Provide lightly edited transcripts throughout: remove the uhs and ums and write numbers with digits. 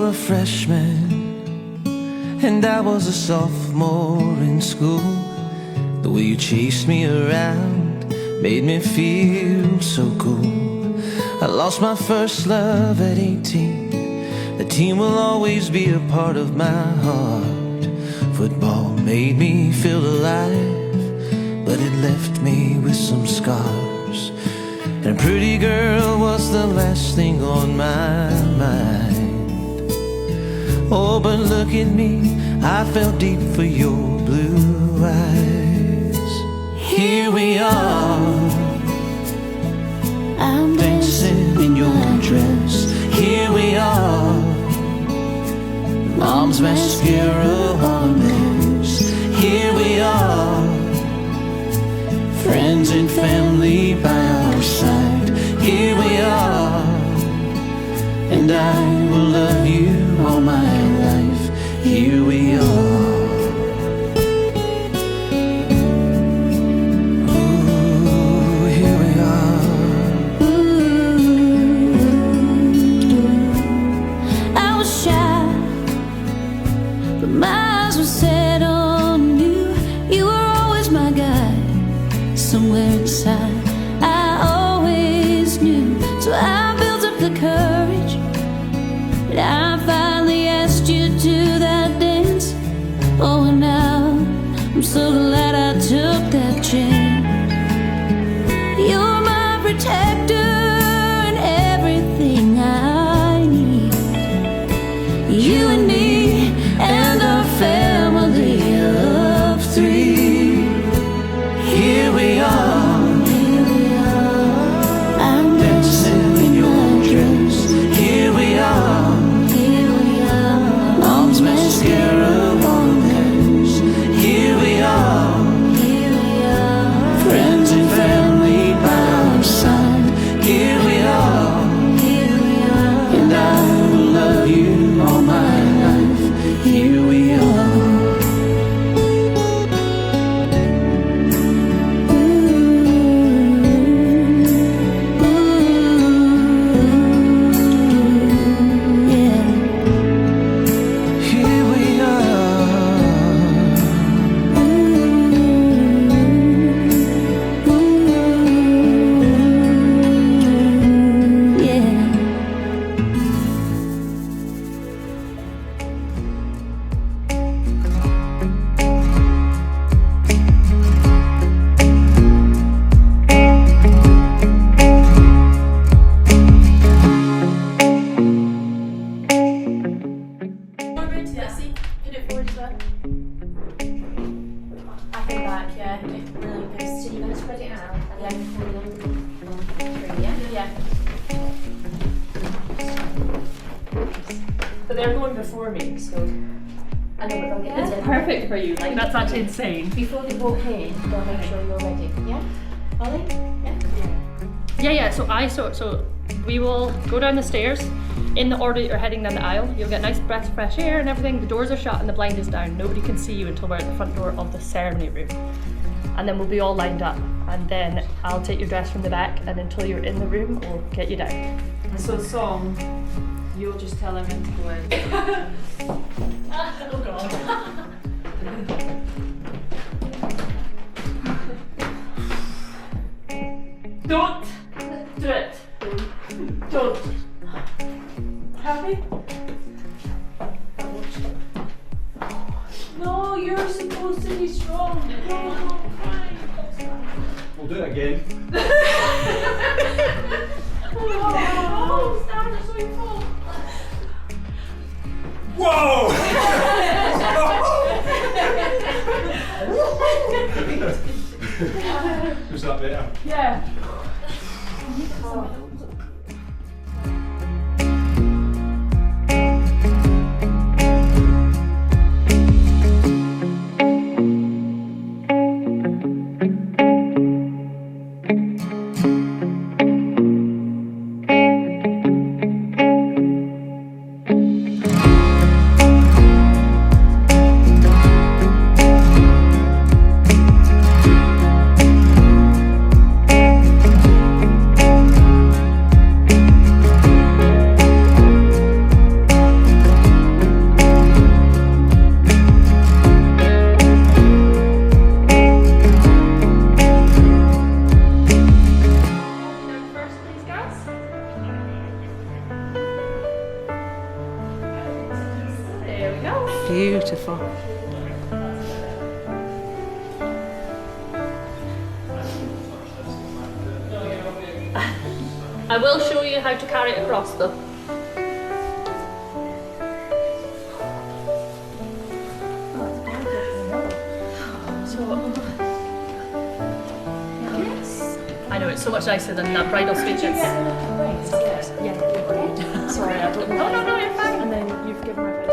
were a freshman and I was a sophomore in school, the way you chased me around made me feel so cool. I lost my first love at 18. The team will always be a part of my heart. Football made me feel alive, but it left me with some scars. And a pretty girl was the last thing on my mind. Oh, but look at me, I fell deep for your blue eyes. Here we are, I'm dancing in your dress. Here we are, mom's mascara on a mess. Here we are, friends and family by our side. Here we are, and I will love you all my life. Here we are. Ooh, here we are. I was shy, but my eyes were set on you. You were always my guide. Somewhere inside, I always knew. So I built up the courage, and I finally asked you to that dance. Oh, and now I'm so glad I took that chance. You're my protector and everything I need. You and me and our family of three. Here we are, I'm dancing in your dress. Here we are, mom's mascara on lips. Here we are, friends and family by our side. Here we are, and I will love you all my life. Here we are. But they're going before me, so I know, but they'll get the perfect for you. Like that's actually insane. Before they walk in, they'll make sure you're ready. Yeah? Ollie? Yeah? So we will go down the stairs in the order that you're heading down the aisle. You'll get nice breath of fresh air and everything. The doors are shut and the blind is down. Nobody can see you until we're at the front door of the ceremony room. And then we'll be all lined up. And then I'll take your dress from the back, and until you're in the room, we'll get you down. So song, you'll just tell him to go in. Oh God. Don't do it. Don't. Happy? No, you're supposed to be strong. No, fine. We'll do it again. Oh, Stan, it's so your fault. Whoa! Was that better? Yeah. Beautiful. I will show you how to carry it across though. I know, it's so much nicer than that bridal suite. Yeah. Sorry, I don't know. No, you're fine. And then you've given my face.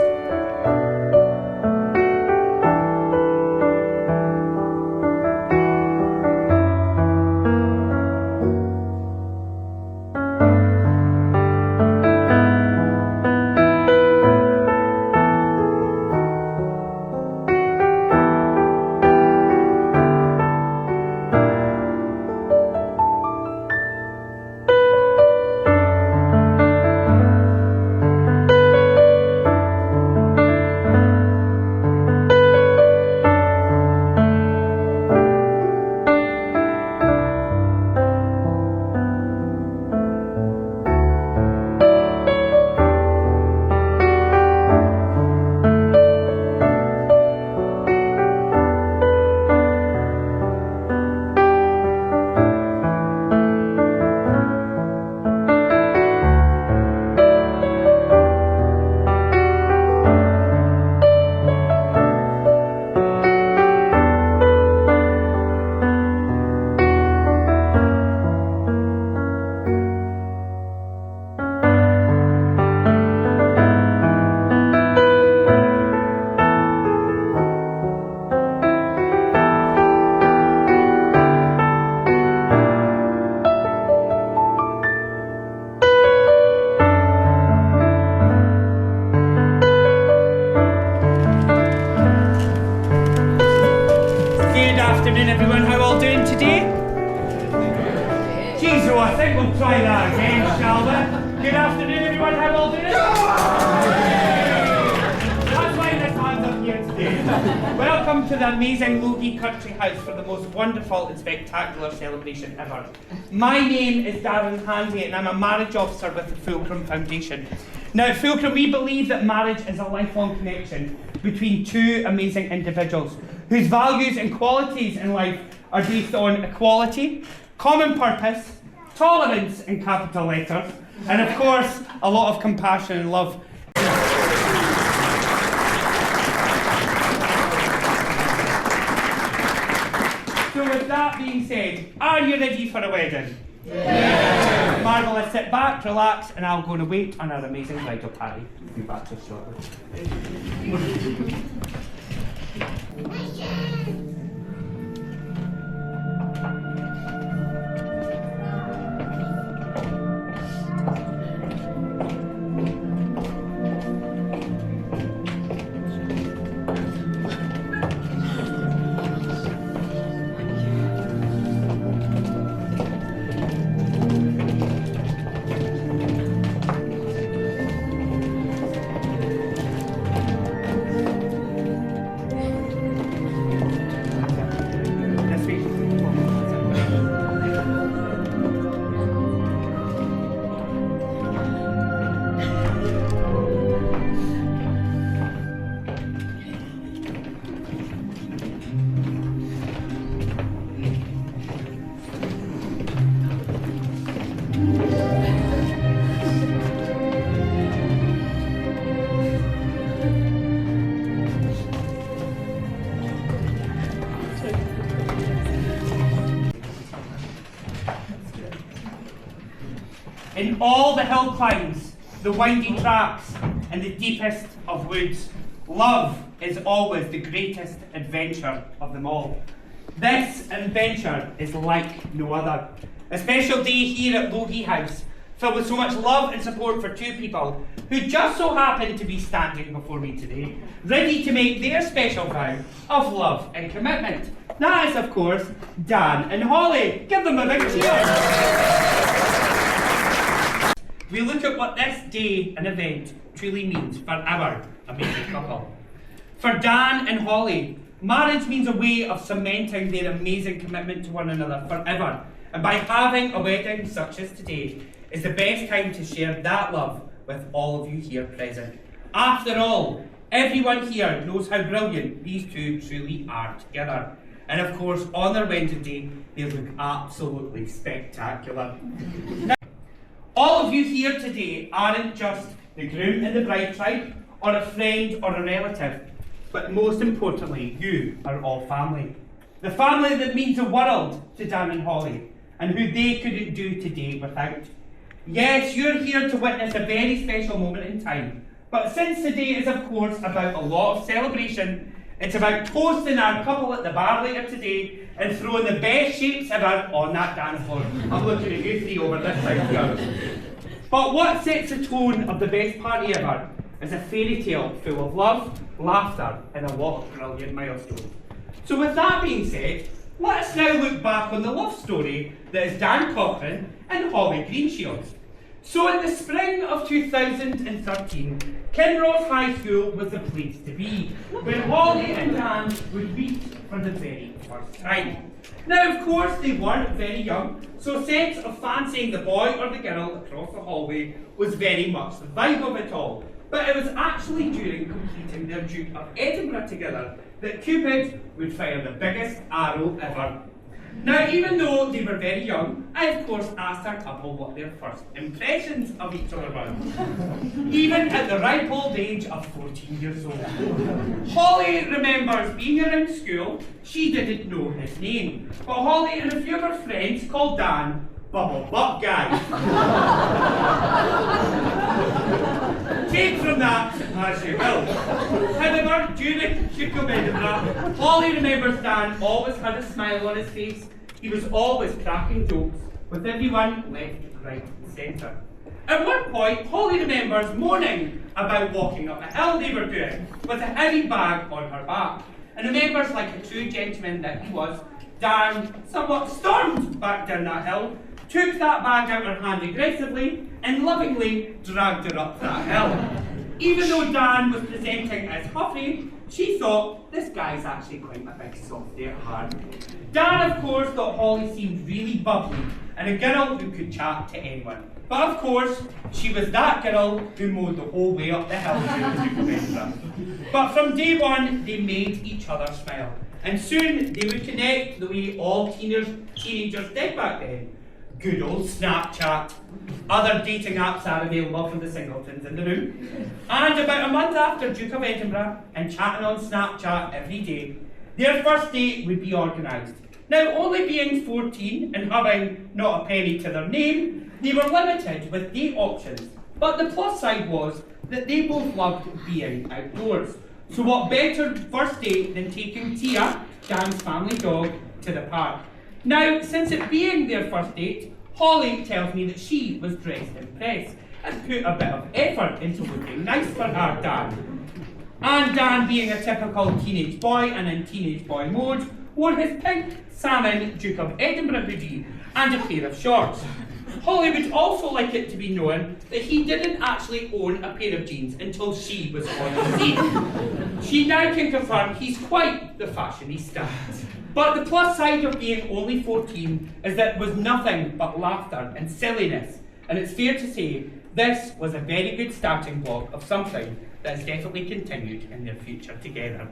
afternoon, everyone. How all doing today? Jeez, oh, I think we'll try that again, shall we? Good afternoon, everyone. How all doing? That's why this hand's up here today. Welcome to the amazing Logie Country House for the most wonderful and spectacular celebration ever. My name is Darren Handy and I'm a marriage officer with the Fulcrum Foundation. Now at Fulcrum we believe that marriage is a lifelong connection between two amazing individuals whose values and qualities in life are based on equality, common purpose, tolerance in capital letters, and of course a lot of compassion and love. So with that being said, are you ready for a wedding? Yeah. Marvellous, sit back, relax, and I'll go and wait on our amazing bridal party. We'll be back just shortly. In all the hill climbs, the windy tracks, and the deepest of woods, love is always the greatest adventure of them all. This adventure is like no other. A special day here at Logie House, filled with so much love and support for two people who just so happen to be standing before me today, ready to make their special vow of love and commitment. That is, of course, Dan and Holly. Give them a big cheer. We look at what this day and event truly means for our amazing couple. For Dan and Holly, marriage means a way of cementing their amazing commitment to one another forever. And by having a wedding such as today is the best time to share that love with all of you here present. After all, Everyone here knows how brilliant these two truly are together. And of course, on their wedding day, they look absolutely spectacular. Now, all of you here today aren't just the groom and the bride tribe, or a friend or a relative, but most importantly, you are all family. The family that means the world to Dan and Holly, and who they couldn't do today without. Yes, you're here to witness a very special moment in time, but since today is of course about a lot of celebration, it's about toasting our couple at the bar later today and throwing the best shapes ever on that dance floor. I'm looking at you three over this side here. But what sets the tone of the best party ever is a fairy tale full of love, laughter, and a lot of brilliant milestones. So with that being said, let us now look back on the love story that is Dan Cochran and Holly Greenshields. So in the spring of 2013, Kinross High School was the place to be, where Holly and Dan would meet for the very first time. Now of course they weren't very young, so a sense of fancying the boy or the girl across the hallway was very much the vibe of it all. But it was actually during completing their Duke of Edinburgh together that Cupid would fire the biggest arrow ever. Now, even though they were very young, I of course asked our couple what their first impressions of each other were. Even at the ripe old age of 14 years old. Holly remembers being around school, she didn't know his name, but Holly and a few of her friends called Dan Bubble Butt Guy. Take from that as you will. However, during Duke of Edinburgh, Holly remembers Dan always had a smile on his face. He was always cracking jokes with everyone left, right and centre. At one point, Holly remembers moaning about walking up a hill they were doing with a heavy bag on her back, and remembers, like a true gentleman that he was, Dan somewhat stormed back down that hill, took that bag out of her hand aggressively, and lovingly dragged her up that hill. Even though Dan was presenting as huffy, she thought, this guy's actually quite a big softy at heart. Dan, of course, thought Holly seemed really bubbly, and a girl who could chat to anyone. But of course, she was that girl who mowed the whole way up the hill to the Duke of Edinburgh. But from day one, they made each other smile. And soon, they would connect the way all teenagers did back then. Good old Snapchat. Other dating apps are available for the singletons in the room. And about a month after Duke of Edinburgh and chatting on Snapchat every day, their first date would be organised. Now, only being 14 and having not a penny to their name, they were limited with date options. But the plus side was that they both loved being outdoors. So what better first date than taking Tia, Dan's family dog, to the park? Now, since it being their first date, Holly tells me that she was dressed in press and put a bit of effort into looking nice for her Dan. And Dan, being a typical teenage boy and in teenage boy mode, wore his pink salmon Duke of Edinburgh hoodie and a pair of shorts. Holly would also like it to be known that he didn't actually own a pair of jeans until she was on the scene. She now can confirm he's quite the fashionista. But the plus side of being only 14 is that it was nothing but laughter and silliness. And it's fair to say this was a very good starting block of something that has definitely continued in their future together.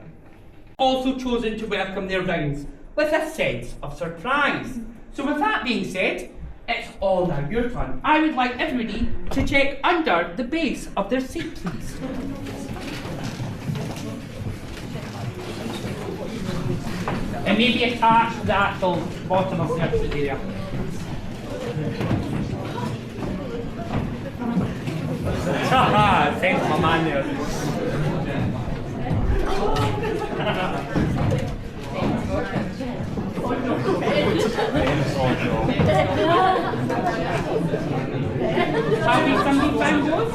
Also chosen to welcome their rounds with a sense of surprise. So with that being said, it's all now your turn. I would like everybody to check under the base of their seat, please. And maybe attach the actual bottom of the surface area. Haha, thanks my man there. Shall we something time goes?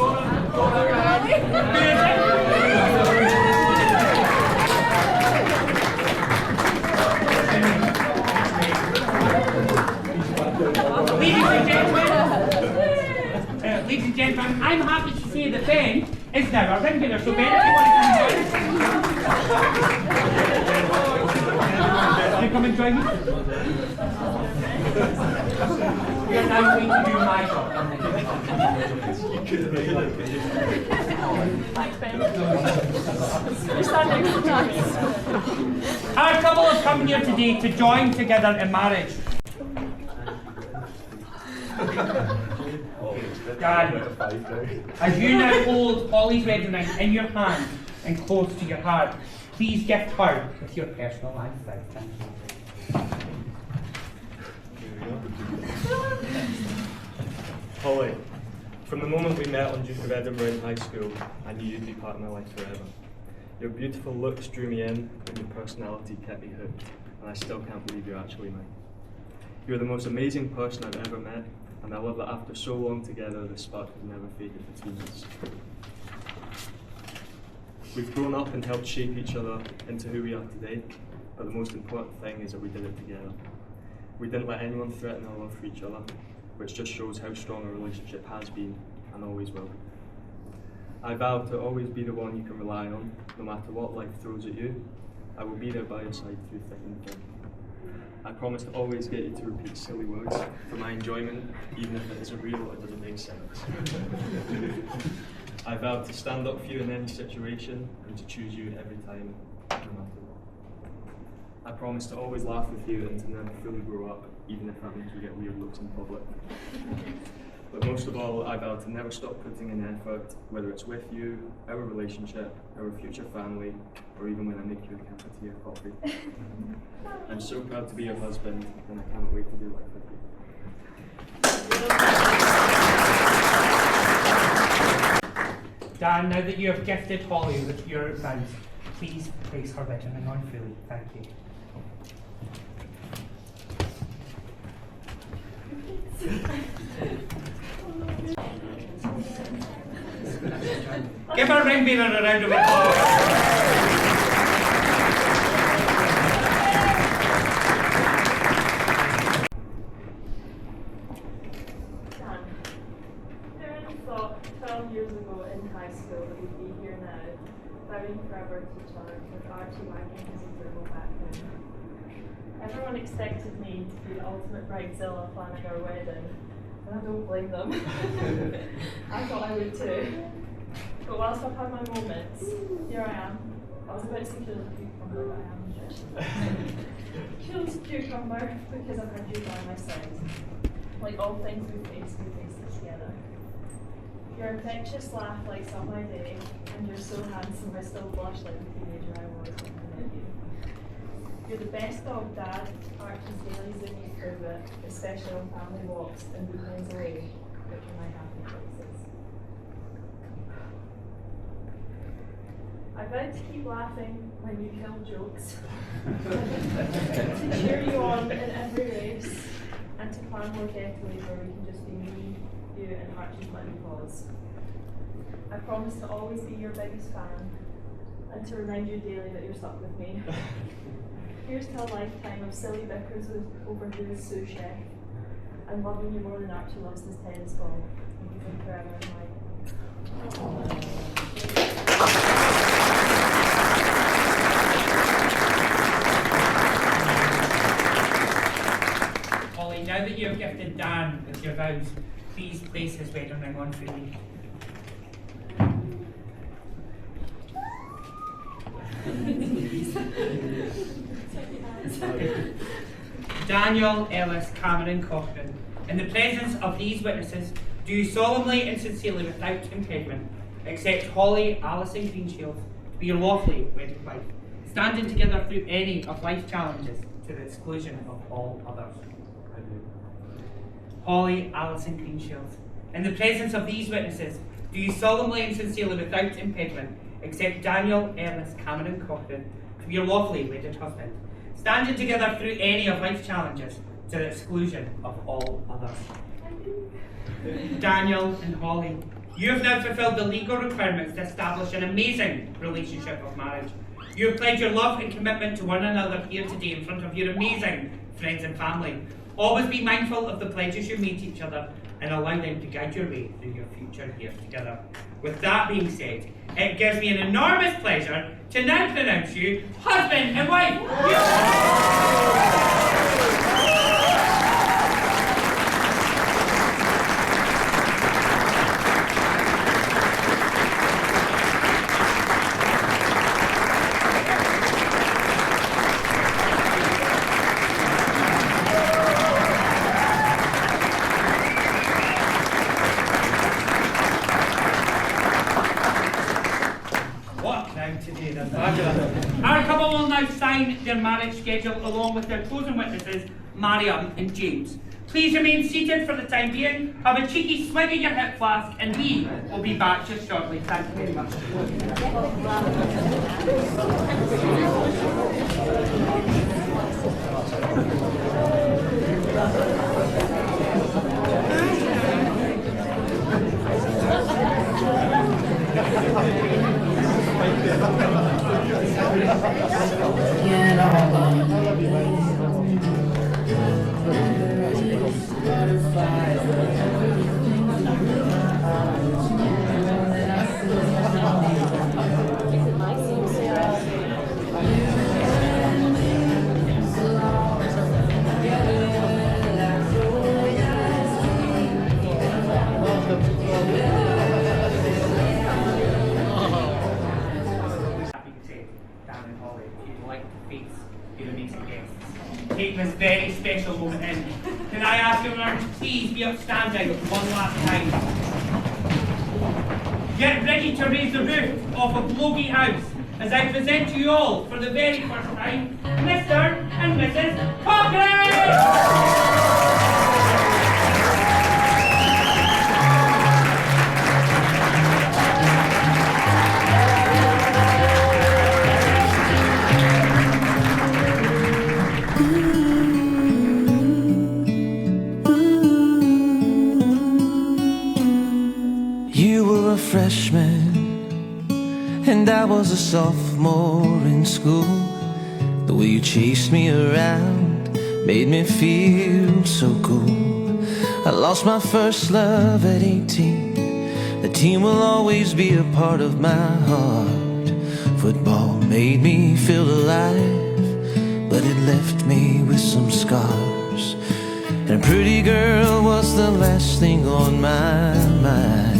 Ladies and gentlemen, I'm happy to say that Ben is now a ring bearer. So Ben, if you want to come to come and join me? You're now going to do my job. Thanks, Ben. You're standing next to us. Our couple have come here today to join together in marriage. Dan, as you now hold Holly's wedding ring in your hand and close to your heart, please gift her with your personal lifestyle. Thank you. Holly, from the moment we met on Duke of Edinburgh in high school, I knew you'd be part of my life forever. Your beautiful looks drew me in, and your personality kept me hooked, and I still can't believe you're actually mine. You're the most amazing person I've ever met, and I love that after so long together, the spark has never faded between us. We've grown up and helped shape each other into who we are today, but the most important thing is that we did it together. We didn't let anyone threaten our love for each other, which just shows how strong our relationship has been and always will be. I vow to always be the one you can rely on, no matter what life throws at you. I will be there by your side through thick and thin. I promise to always get you to repeat silly words for my enjoyment, even if it isn't real or doesn't make sense. I vow to stand up for you in any situation and to choose you every time, no matter what. I promise to always laugh with you and to never fully grow up, even if that makes you get weird looks in public. But most of all, I vow to never stop putting in effort, whether it's with you, our relationship, our future family, or even when I make you a cup of tea or coffee. I'm so proud to be your husband, and I can't wait to do life with you. Dan, now that you have gifted Holly with your vows, please place her wedding ring on fully. Thank you. Give our ring bearer a round of applause. Dan, who would have thought 12 years ago in high school that we'd be here now, vowing forever to each other with Archie wagging his approval background? Everyone expected me to be the ultimate bridezilla planning our wedding, and I don't blame them. I thought I would too. But whilst I've had my moments, here I am. I was about to say killed cucumber, but I am killed cucumber because I've had you by my side. Like all things we face it together. Your infectious laugh lights up my day, and you're so handsome I still blush like the teenager I was when I met you. You're the best dog dad, Archie's daily zoomies prove it, especially on family walks and weekends away, which are my happy places. I vowed to keep laughing when you kill jokes, to cheer you on in every race, and to plan more getaways where we can just be me, you, and Archie's little paws. I promise to always be your biggest fan, and to remind you daily that you're stuck with me. Here's to a lifetime of silly bickers over who is sous chef, and loving you more than Archie loves his tennis ball, and you can forever in my Holly, now that you have gifted Dan with your vows, please place his wedding ring on fully. Daniel Ellis Cameron Cochran, in the presence of these witnesses, do you solemnly and sincerely, without impediment, accept Holly Alison Greenshield to be your lawfully wedded wife, standing together through any of life's challenges to the exclusion of all others? I do. Holly Alison Greenshield, in the presence of these witnesses, do you solemnly and sincerely, without impediment, accept Daniel Ellis Cameron Cochran to be your lawfully wedded husband, standing together through any of life's challenges to the exclusion of all others? Daniel and Holly, you have now fulfilled the legal requirements to establish an amazing relationship of marriage. You have pledged your love and commitment to one another here today in front of your amazing friends and family. Always be mindful of the pledges you made to each other and allow them to guide your way through your future here together. With that being said, it gives me an enormous pleasure to now pronounce you husband and wife. Our couple will now sign their marriage schedule along with their closing witnesses, Mariam and James. Please remain seated for the time being, have a cheeky swig of your hip flask, and we will be back just shortly. Thank you very much. Take this very special moment in. Can I ask everyone to please be upstanding one last time? Get ready to raise the roof off of Logie House as I present to you all for the very first time, Mr. and Mrs. Cochrane! Freshman, and I was a sophomore in school. The way you chased me around made me feel so cool. I lost my first love at 18. The team will always be a part of my heart. Football made me feel alive, but it left me with some scars. And a pretty girl was the last thing on my mind.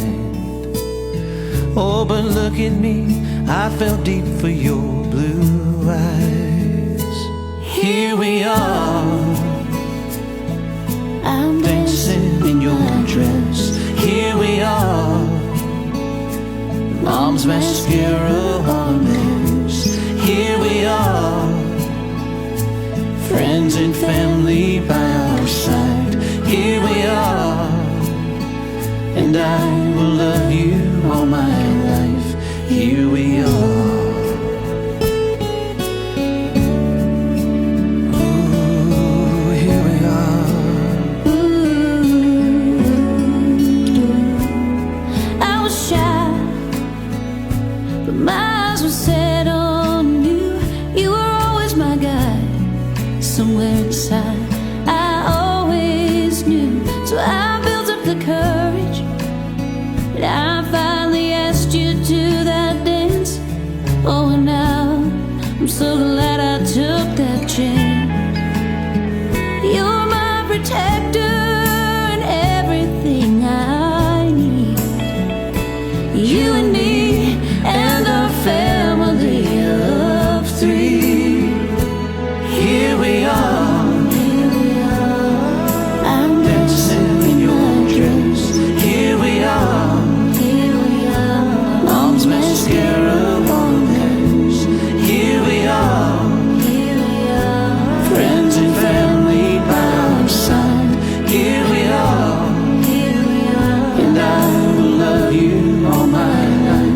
Oh, but look at me, I fell deep for your blue eyes. Here we are, I'm dancing in your dress. Here we are, mom's mascara on mess. Here we are, friends and family by our side. Here we are, and I will love you all my life. Here we are. Ooh, here we are. I was shy, but my eyes were set on you. You were always my guide. Somewhere inside, I always knew. So I built up the courage, and I finally asked you to that dance. Oh, and now I'm so glad I took that chance. You're my protector and everything I need. You and me and a family of three. Here we are, I'm dancing in your dress. Here we are, mom's mascara on hers. Here we are, friends and family by our side. Here we are, and I will love you all my life.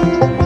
you.